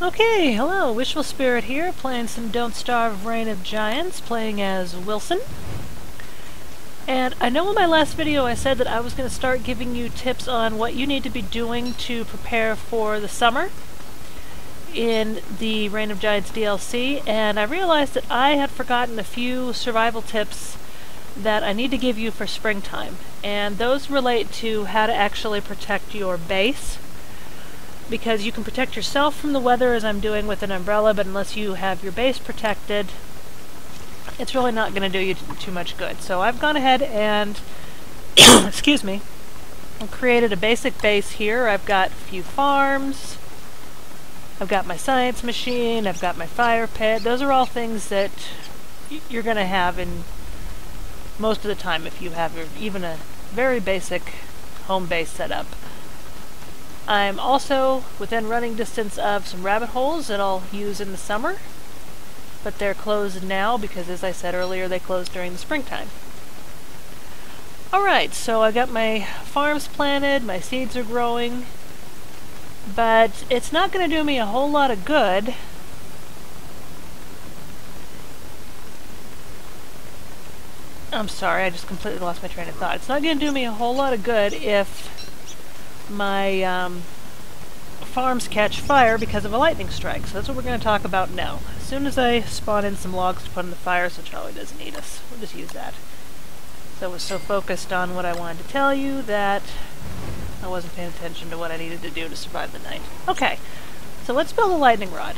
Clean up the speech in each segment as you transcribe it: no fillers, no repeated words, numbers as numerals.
Okay, hello, Wishful Spirit here, playing some Don't Starve Reign of Giants, playing as Wilson. And I know in my last video I said that I was going to start giving you tips on what you need to be doing to prepare for the summer in the Reign of Giants DLC, and I realized that I had forgotten a few survival tips that I need to give you for springtime. And those relate to how to actually protect your base. Because you can protect yourself from the weather as I'm doing with an umbrella, but unless you have your base protected, it's really not going to do you too much good. So I've gone ahead and, excuse me, created a basic base here. I've got a few farms, I've got my science machine, I've got my fire pit. Those are all things that you're going to have in most of the time if you have even a very basic home base set up. I'm also within running distance of some rabbit holes that I'll use in the summer, but they're closed now because, as I said earlier, they close during the springtime. Alright, so I got my farms planted, my seeds are growing, but it's not going to do me a whole lot of good I'm sorry, I just completely lost my train of thought. It's not going to do me a whole lot of good if my farms catch fire because of a lightning strike. So that's what we're going to talk about now. As soon as I spawn in some logs to put in the fire, so Charlie doesn't need us, we'll just use that. So I was so focused on what I wanted to tell you that I wasn't paying attention to what I needed to do to survive the night. Okay, so let's build a lightning rod.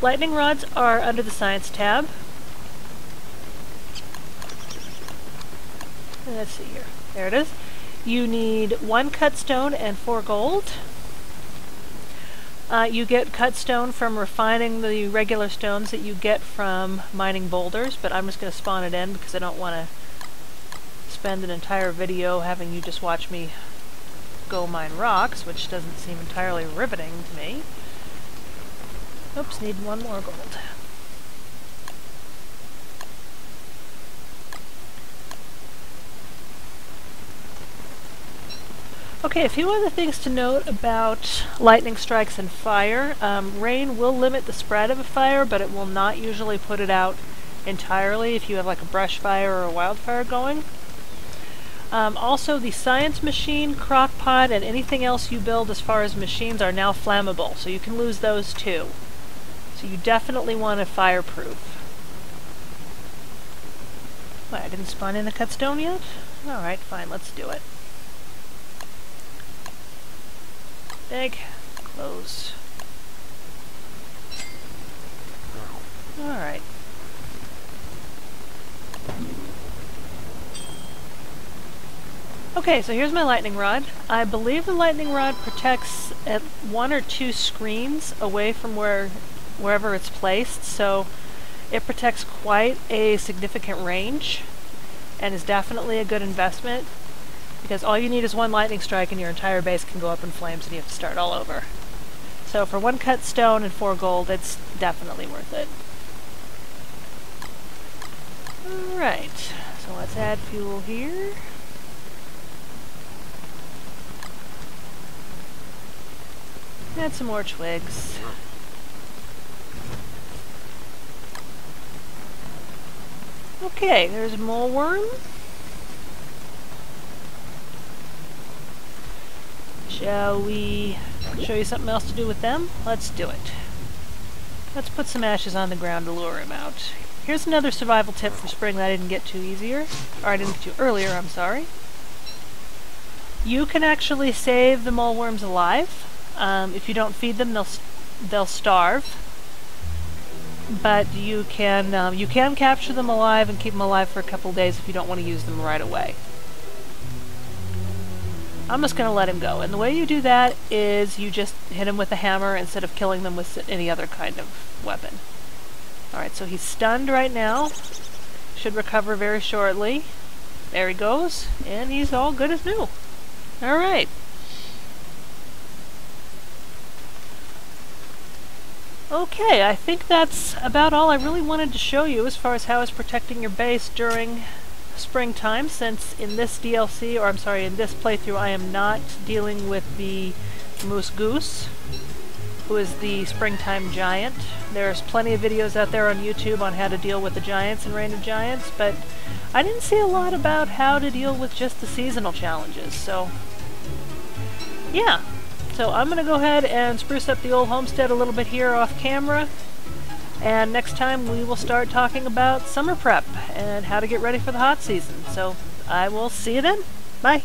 Lightning rods are under the science tab. Let's see here. There it is. You need 1 cut stone and 4 gold. You get cut stone from refining the regular stones that you get from mining boulders, but I'm just going to spawn it in because I don't want to spend an entire video having you just watch me go mine rocks, which doesn't seem entirely riveting to me. Oops, need 1 more gold. Okay, a few other things to note about lightning strikes and fire. Rain will limit the spread of a fire, but it will not usually put it out entirely if you have like a brush fire or a wildfire going. Also, the science machine, crock pot, and anything else you build as far as machines are now flammable, so you can lose those too. So you definitely want to fireproof. What, I didn't spawn in a cut stone yet? Alright, fine, let's do it. Big, close. Alright. Okay, so here's my lightning rod. I believe the lightning rod protects at 1 or 2 screens away from wherever it's placed, so it protects quite a significant range and is definitely a good investment. Because all you need is 1 lightning strike and your entire base can go up in flames and you have to start all over. So for 1 cut stone and 4 gold, it's definitely worth it. Alright, so let's add fuel here. Add some more twigs. Okay, there's a mole worm. Shall we show you something else to do with them? Let's do it. Let's put some ashes on the ground to lure him out. Here's another survival tip for spring that I didn't get to earlier, I'm sorry. You can actually save the mole worms alive. If you don't feed them, they'll starve. But you can capture them alive and keep them alive for a couple days if you don't want to use them right away. I'm just going to let him go. And the way you do that is you just hit him with a hammer instead of killing them with any other kind of weapon. Alright, so he's stunned right now. Should recover very shortly. There he goes. And he's all good as new. Alright. Okay, I think that's about all I really wanted to show you as far as how it's protecting your base during springtime, since in this DLC, or I'm sorry, in this playthrough, I am not dealing with the moose goose. who is the springtime giant. There's plenty of videos out there on YouTube on how to deal with the giants in Reign of Giants, but I didn't see a lot about how to deal with just the seasonal challenges, so yeah. So I'm going to go ahead and spruce up the old homestead a little bit here off camera, and next time we will start talking about summer prep and how to get ready for the hot season. So I will see you then. Bye!